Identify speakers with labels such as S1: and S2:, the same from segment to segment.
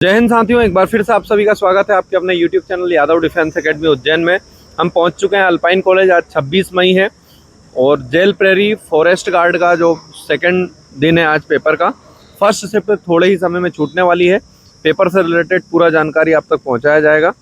S1: जय हिंद साथियों, एक बार फिर से आप सभी का स्वागत है आपके अपने YouTube channel Yadav defence academy Ujjain में। हम पहुंच चुके हैं अल्पाइन कॉलेज। आज 26 मई है और जेल प्रेरी फॉरेस्ट गार्ड का जो सेकंड दिन है आज पेपर का। फर्स्ट शिफ्ट थोड़े ही समय में छूटने वाली है। पेपर से रिलेटेड पूरा जानकारी आप तक पहुँचाया जाएगा।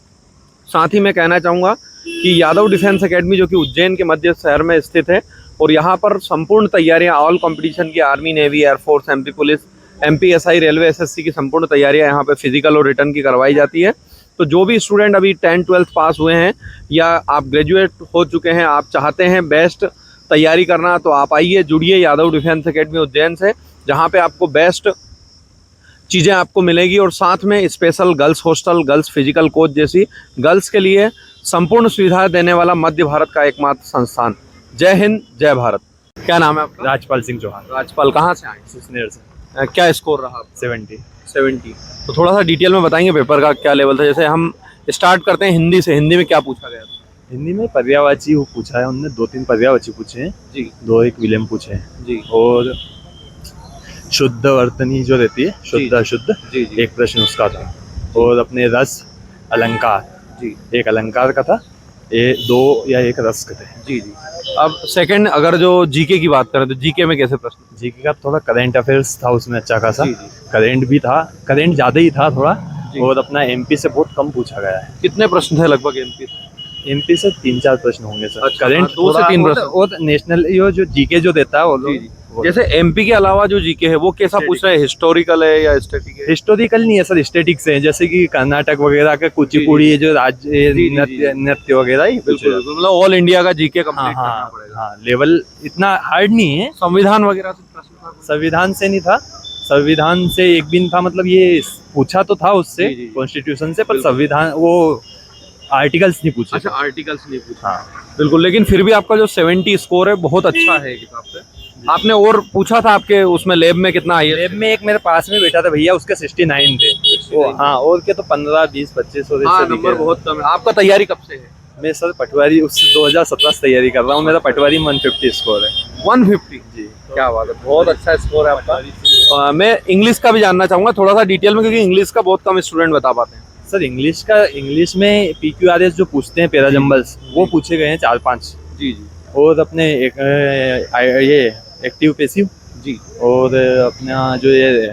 S1: साथ ही मैं कहना चाहूँगा कि यादव डिफेंस एकेडमी जो कि उज्जैन के मध्य शहर में स्थित है और यहाँ पर संपूर्ण तैयारियाँ ऑल कॉम्पिटिशन की army, navy, air force, MP police, MPSI, railway, SSC की संपूर्ण तैयारियां यहाँ पे फिजिकल और रिटर्न की करवाई जाती है। तो जो भी स्टूडेंट अभी 10th-12th पास हुए हैं या आप ग्रेजुएट हो चुके हैं, आप चाहते हैं बेस्ट तैयारी करना, तो आप आइए, जुड़िए यादव डिफेंस एकेडमी उज्जैन से, जहाँ पे आपको बेस्ट चीज़ें आपको मिलेगी और साथ में special girls hostel, girls physical coach जैसी गर्ल्स के लिए संपूर्ण सुविधाएँ देने वाला मध्य भारत का एकमात्र संस्थान। जय हिंद, जय भारत। क्या नाम है आपका?
S2: राजपाल सिंह चौहान।
S1: राजपाल, कहाँ से आए?
S2: सुसनेर से।
S1: क्या स्कोर रहा?
S2: 70।
S1: तो थोड़ा सा डिटेल में बताएंगे पेपर का क्या लेवल था। जैसे हम स्टार्ट करते हैं हिंदी से। हिंदी में क्या पूछा गया था?
S2: हिंदी में पर्यायवाची पूछा है उनने, 2-3 पर्यायवाची पूछे हैं
S1: जी,
S2: 2-1 विलेम पूछे हैं
S1: जी,
S2: और शुद्ध वर्तनी जो रहती है, शुद्ध अशुद्ध,
S1: जी, जी,
S2: एक प्रश्न उसका था। और अपने रस अलंकार,
S1: जी,
S2: एक अलंकार का था, ये 2 या 1 रस के थे।
S1: जी, जी। अब सेकंड, अगर जो जीके की बात करें तो जीके में कैसे प्रश्न?
S2: जीके का थोड़ा करंट अफेयर्स था उसमें अच्छा खासा,
S1: जी, जी।
S2: करंट भी था, करंट ज़्यादा ही था थोड़ा।
S1: जी।
S2: और अपना MP से बहुत कम पूछा गया है।
S1: कितने प्रश्न थे लगभग MP से?
S2: MP से 3-4 प्रश्न होंगे सर।
S1: अच्छा,
S2: करंट
S1: 2 से 3 प्रश्न।
S2: और नेशनल ये जो जीके जो देता है वो
S1: जी, जी। जैसे MP के अलावा जो जीके है वो कैसा पूछ रहे हैं? हिस्टोरिकल है या स्टैटिक है?
S2: हिस्टोरिकल नहीं है सर, स्टेटिक से है। जैसे कि कर्नाटक वगैरह का कुचिपुड़ी, जो राज्य
S1: जी,
S2: नृत्य वगैरह ही
S1: बिल्कुल, मतलब ऑल इंडिया का जीके कंप्लीट करना
S2: हाँ
S1: पड़ेगा।
S2: हाँ, लेवल इतना हार्ड नहीं है।
S1: संविधान वगैरह से प्रश्न था?
S2: संविधान से नहीं था, संविधान से एक भी नहीं था। मतलब ये पूछा तो था उससे,
S1: जी, जी, जी।
S2: कॉन्स्टिट्यूशन से, पर
S1: बिल्कुल।
S2: संविधान वो आर्टिकल्स नहीं पूछे।
S1: अच्छा, आर्टिकल्स नहीं पूछा।
S2: हाँ
S1: बिल्कुल, लेकिन फिर भी आपका जो 70 स्कोर है बहुत अच्छा है एक हिसाब से। आपने और पूछा था आपके उसमें लैब में कितना आई है?
S2: लैब में एक मेरे पास में बैठा था भैया, उसके 69 थे। वो हाँ, और के तो 15, 20, 25 और
S1: हाँ,
S2: ऐसे
S1: नंबर
S2: दिखे।
S1: बहुत कम है। आपका तैयारी कब से है?
S2: मैं सर पटवारी उससे 2017 से तैयारी कर रहा हूँ। मेरा पटवारी 150 स्कोर है।
S1: 150?
S2: जी,
S1: क्या बात है, बहुत अच्छा स्कोर है आपका। मैं इंग्लिश का भी जानना चाहूंगा थोड़ा सा डिटेल में, क्योंकि इंग्लिश का बहुत कम स्टूडेंट बता पाते हैं।
S2: सर इंग्लिश में PQRS जो पूछते हैं, पैरा जंबल्स, वो पूछे गए हैं 4-5।
S1: जी, जी,
S2: और अपने ये एक्टिव पैसिव
S1: जी,
S2: और अपना जो ये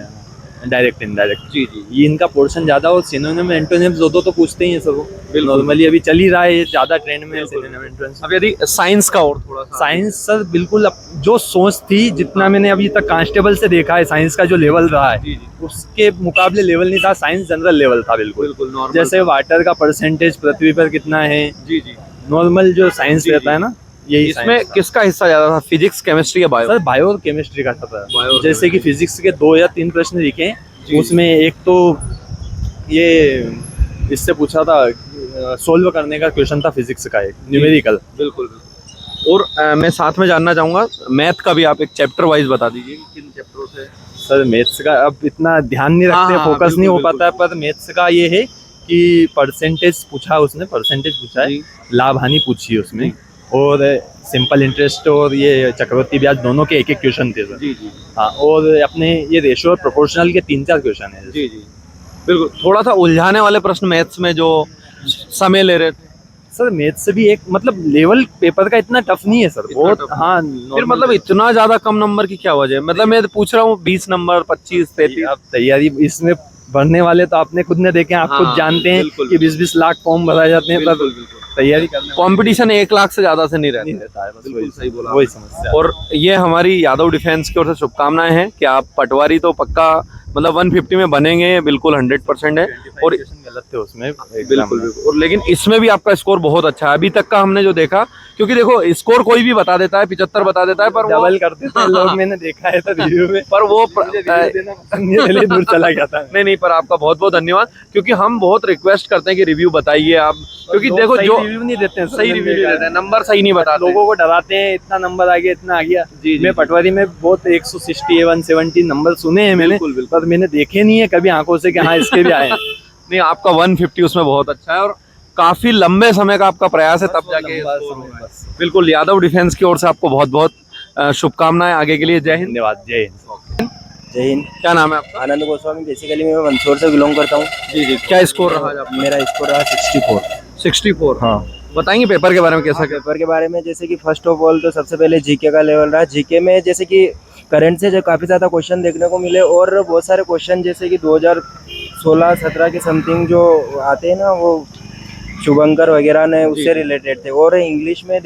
S2: डायरेक्ट इनडायरेक्ट,
S1: जी, जी,
S2: ये इनका पोर्शन ज्यादा। और सिनोनिम एंटोनिम्स दो तो पूछते ही हैं सर वो। नॉर्मली अभी चल ही रहा है, ये ज्यादा ट्रेंड में है सिनोनिम एंटोनिम्स।
S1: अब यदि साइंस का और थोड़ा सा।
S2: साइंस सर बिल्कुल जो सोच थी, जितना मैंने अभी तक कांस्टेबल से देखा है, साइंस का जो लेवल रहा है,
S1: जी, जी,
S2: उसके मुकाबले लेवल नहीं था। साइंस जनरल लेवल था बिल्कुल।
S1: बिल्कुल नॉर्मल।
S2: जैसे वाटर का परसेंटेज पृथ्वी पर कितना है,
S1: जी, जी,
S2: नॉर्मल जो साइंस
S1: जी,
S2: रहता है ना, यही
S1: इसमें
S2: science था।
S1: किसका हिस्सा ज्यादा था? फिजिक्स, केमिस्ट्री या बायो?
S2: सर बायो और केमिस्ट्री का था।
S1: Bio और
S2: जैसे कि फिजिक्स के 2 या 3 प्रश्न लिखे,
S1: जी।
S2: उसमें एक तो ये इससे पूछा था, सोल्व करने का क्वेश्चन था फिजिक्स का, एक न्यूमेरिकल।
S1: बिल्कुल, बिल्कुल। और मैं साथ में जानना चाहूंगा मैथ का भी, आप एक चैप्टर वाइज बता दीजिए कि किन चैप्टरों से।
S2: सर मैथ्स का अब इतना ध्यान नहीं
S1: हाँ,
S2: रखते,
S1: हाँ,
S2: फोकस नहीं हो
S1: बिल्कुल,
S2: पाता है। पर मैथ्स का ये है कि परसेंटेज पूछा, उसने परसेंटेज पूछा है,
S1: जी।
S2: लाभ हानि पूछी है उसमें, और सिंपल इंटरेस्ट और ये चक्रवृद्धि ब्याज दोनों के 1-1 क्वेश्चन थे सर।
S1: जी, जी,
S2: हाँ, और अपने ये रेशियो और प्रोपोर्शनल के 3-4 क्वेश्चन है।
S1: जी, जी, बिल्कुल। थोड़ा सा उलझाने वाले प्रश्न मैथ्स में जो समय ले रहे थे
S2: सर मैथ्स से भी एक मतलब लेवल पेपर का इतना टफ नहीं है सर,
S1: इतना
S2: बहुत।
S1: tough
S2: हाँ,
S1: फिर मतलब इतना ज्यादा कम नंबर की क्या वजह है? मतलब मैं पूछ रहा हूँ 20 नंबर, 25, 33।
S2: आप तैयारी इसमें बढ़ने वाले तो आपने खुद ने देखे, आप खुद
S1: हाँ,
S2: जानते हैं
S1: बिल्कुल,
S2: कि 20-20 लाख फॉर्म भराए जाते हैं, पर
S1: बिल्कुल, बिल्कुल।
S2: तैयारी करने
S1: कंपटीशन 1 लाख से ज्यादा से नहीं
S2: नहीं
S1: रहता।
S2: रहता है, बस
S1: बिल्कुल
S2: वही
S1: सही बोला
S2: वही समस्या।
S1: और ये हमारी यादव डिफेंस की ओर से शुभकामनाएं हैं कि आप पटवारी तो पक्का मतलब 150 में बनेंगे, बिल्कुल 100% है। और
S2: गलत थे उसमें
S1: बिल्कुल, बिल्कुल। और लेकिन इसमें भी आपका स्कोर बहुत अच्छा है अभी तक का हमने जो देखा, क्योंकि देखो स्कोर कोई भी बता देता है, 75 बता देता है, पर वो
S2: डबल कर देते हैं लोग, मैंने देखा है तो रिव्यू में।
S1: पर वो
S2: पहले दूर चला गया था।
S1: नहीं, पर आपका बहुत बहुत धन्यवाद, क्योंकि हम बहुत रिक्वेस्ट करते हैं कि रिव्यू बताइए आप, क्योंकि देखो जो
S2: रिव्यू नहीं देते हैं,
S1: सही रिव्यू नहीं देते हैं, नंबर सही नहीं बताते।
S2: लोगों को डराते हैं, इतना नंबर आ गया, इतना आ गया।
S1: जी,
S2: मैं पटवारी में बहुत 160, 170 नंबर सुने हैं मैंने,
S1: बिल्कुल, बिल्कुल।
S2: पर मैंने देखे नहीं है कभी आंखों से कि हाँ इसके भी आए हैं।
S1: नहीं, आपका 150 उसमें बहुत अच्छा है और काफी लंबे समय का आपका प्रयास है, तब जाके
S2: लंबा
S1: score
S2: समय
S1: हुआ है।
S2: बस।
S1: बिल्कुल, यादव डिफेंस की ओर से आपको बहुत बहुत शुभकामनाएं आगे के लिए। जय हिंद।
S2: धन्यवाद, जय हिंद।
S3: जय हिंद।
S1: क्या नाम है आपका?
S3: आनंद गोस्वामी। बेसिकली मैं मंदसौर से बिलोंग करता हूँ।
S1: जी जी, क्या स्कोर रहा आज आपका?
S3: मेरा स्कोर रहा 64।
S1: 64।
S3: हाँ।
S1: बताएंगे पेपर के बारे में कैसा क्या?
S3: पेपर के बारे में जैसे कि फर्स्ट ऑफ ऑल तो सबसे पहले जीके का लेवल रहा। जीके में जैसे कि करंट से जो काफ़ी ज़्यादा क्वेश्चन देखने को मिले और बहुत सारे क्वेश्चन जैसे कि 2016-17 के समथिंग जो आते हैं ना, वो शुभंकर वगैरह ने उससे रिलेटेड थे। और इंग्लिश में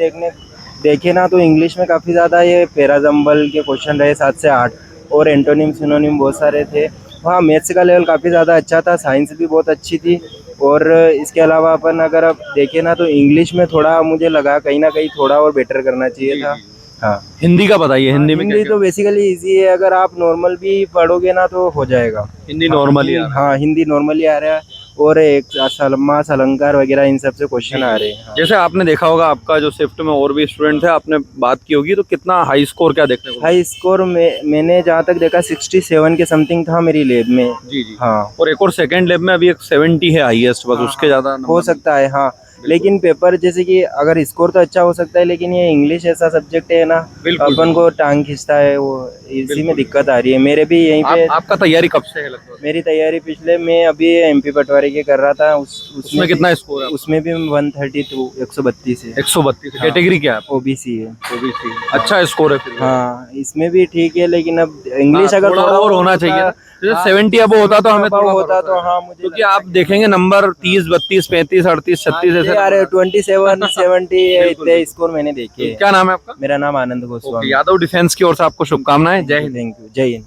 S3: देखे ना तो इंग्लिश में काफ़ी ज़्यादा ये पैराजम्बल के क्वेश्चन रहे 7 से 8 और एंटोनिम सिनोनिम बहुत सारे थे। हाँ, मैथ्स का लेवल काफ़ी ज़्यादा अच्छा था, साइंस भी बहुत अच्छी थी। और इसके अलावा अपन अगर अब देखें ना तो इंग्लिश में थोड़ा मुझे लगा कहीं ना कहीं थोड़ा और बेटर करना चाहिए था। हाँ।
S1: हिंदी का बताइए, हिंदी में
S3: हिंदी तो बेसिकली इजी है, अगर आप नॉर्मल भी पढ़ोगे ना तो हो जाएगा।
S1: हिंदी नॉर्मली आ रहा है।
S3: हाँ, हिंदी नॉर्मली आ रहा है और एक समास अलंकार वगैरह इन सब से क्वेश्चन आ रहे हैं। हाँ।
S1: जैसे आपने देखा होगा, आपका जो शिफ्ट में और भी स्टूडेंट थे, आपने बात की होगी, तो कितना हाई स्कोर क्या देखने को?
S3: हाई स्कोर में मैंने जहाँ तक देखा 67 के समथिंग था मेरी लैब में।
S1: जी जी।
S3: हाँ।
S1: और एक और सेकंड लैब में अभी एक 70 है हाईएस्ट, बस उसके ज्यादा
S3: हो सकता है। हाँ, लेकिन पेपर जैसे कि अगर स्कोर तो अच्छा हो सकता है, लेकिन ये इंग्लिश ऐसा सब्जेक्ट है ना, अपन को टांग खींचता है, वो इसी में दिक्कत आ रही है। मेरे भी यहीं पे
S1: आपका तैयारी कब से है लगभग?
S3: मेरी तैयारी मैं अभी एमपी पटवारी की कर रहा था।
S1: उसमें कितना स्कोर है?
S3: उसमें भी 132 132 है।
S1: 132। कैटेगरी क्या है?
S3: ओबीसी है।
S1: ओबीसी। अच्छा स्कोर है फिर।
S3: हाँ, इसमें भी ठीक है, लेकिन अब इंग्लिश अगर
S1: थोड़ा और होना चाहिए था। जैसे 70 अब होता तो हमें थोड़ा
S3: होता तो हाँ मुझे,
S1: क्योंकि आप देखेंगे नंबर 30, 32, 35, 38, 36 ऐसे
S3: अरे 27, 70 इतने स्कोर मैंने देखे।
S1: क्या नाम है आपका?
S3: मेरा नाम आनंद गोस्वामी।
S1: यादव डिफेंस की ओर से आपको शुभकामनाएं। जय हिंद।
S3: Thank you. जय हिंद।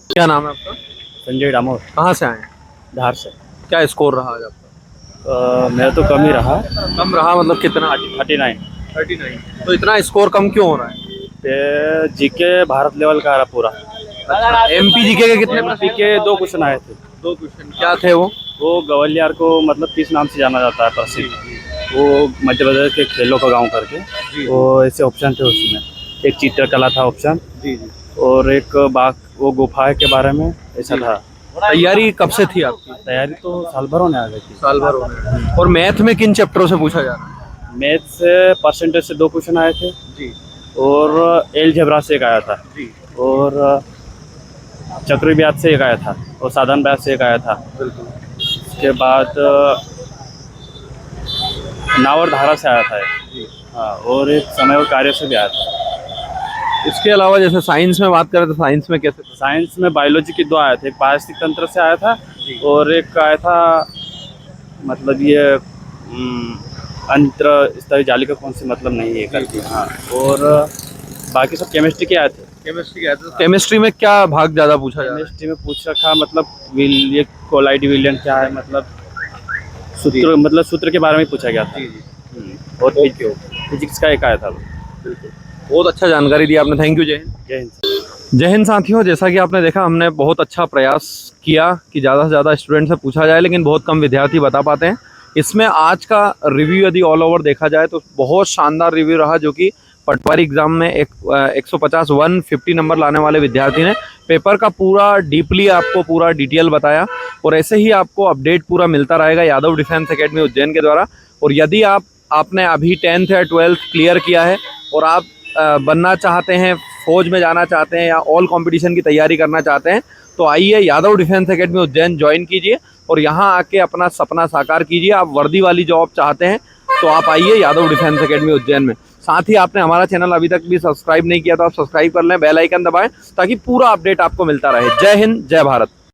S1: क्या नाम है आपका?
S4: संजय डामोर,
S1: कहाँ से आए?
S4: धार से।
S1: क्या स्कोर रहा आज आपका?
S4: मेरा तो कम ही रहा,
S1: कम रहा मतलब कितना?
S4: 39।
S1: 39। तो इतना स्कोर कम क्यों हो रहा है?
S4: जीके भारत लेवल का रहा पूरा।
S1: एमपी जीके के कितने?
S4: एमपी के 2 क्वेश्चन आए थे।
S1: 2 क्वेश्चन। क्या थे वो?
S4: वो गवलियार को मतलब किस नाम से जाना जाता है प्रसिद्ध, वो मध्य प्रदेश के खेलों का गांव करके। वो ऐसे ऑप्शन थे उसमें, एक चित्रकला था ऑप्शन,
S1: जी जी,
S4: और एक बाग वो गुफा के बारे में ऐसा था।
S1: तैयारी कब से थी आपकी?
S4: तैयारी तो साल भर होने आ गई थी।
S1: साल भर हो गया। और मैथ में किन चैप्टरों से पूछा जा रहा है?
S4: मैथ से परसेंटेज से 2 क्वेश्चन आए थे
S1: जी।
S4: और एलजेब्रा से एक आया था
S1: जी।
S4: और चक्री ब्याज से एक आया था और साधन ब्याज से एक आया था।
S1: बिल्कुल।
S4: उसके बाद नावर धारा से आया था एक। हाँ, और एक समय और कार्य से भी आया था।
S1: इसके अलावा जैसे साइंस में बात करें तो साइंस में कैसे?
S4: साइंस में बायोलॉजी के 2 आए थे, एक पारिस्थितिक तंत्र से आया था और एक आया था मतलब ये अंतर स्तरीय जाली का कौन सी मतलब नहीं है करके। हाँ, और बाकी सब केमिस्ट्री के आए थे।
S1: केमिस्ट्री के आए थे। केमिस्ट्री में क्या भाग ज्यादा पूछा जा रहा है?
S4: केमिस्ट्री में पूछ रखा मतलब ये कोलाइड विलियन क्या है, मतलब सूत्र के बारे में पूछा गया था। और फिजिक्स का एक आया था।
S1: बिल्कुल, बहुत अच्छा जानकारी दी आपने। Thank you. जय हिंद।
S4: जय हिंद।
S1: जय हिंद साथियों, जैसा कि आपने देखा, हमने बहुत अच्छा प्रयास किया कि ज़्यादा से ज़्यादा स्टूडेंट से पूछा जाए, लेकिन बहुत कम विद्यार्थी बता पाते हैं। इसमें आज का रिव्यू यदि ऑल ओवर देखा जाए तो बहुत शानदार रिव्यू रहा, जो कि पटवारी एग्जाम में 150 नंबर लाने वाले विद्यार्थी ने पेपर का पूरा डीपली आपको पूरा डिटेल बताया। और ऐसे ही आपको अपडेट पूरा मिलता रहेगा यादव डिफेंस एकेडमी उज्जैन के द्वारा। और यदि आपने अभी 10th या 12th क्लियर किया है और आप बनना चाहते हैं, फौज में जाना चाहते हैं या ऑल कंपटीशन की तैयारी करना चाहते हैं, तो आइए Yadav defence academy Ujjain join कीजिए और यहाँ आके अपना सपना साकार कीजिए। आप वर्दी वाली जॉब चाहते हैं तो आप आइए यादव डिफेंस एकेडमी उज्जैन में। साथ ही आपने हमारा चैनल अभी तक भी सब्सक्राइब नहीं किया तो आप सब्सक्राइब कर लें, बेल आइकन दबाएं ताकि पूरा अपडेट आपको मिलता रहे। जय हिंद, जय भारत।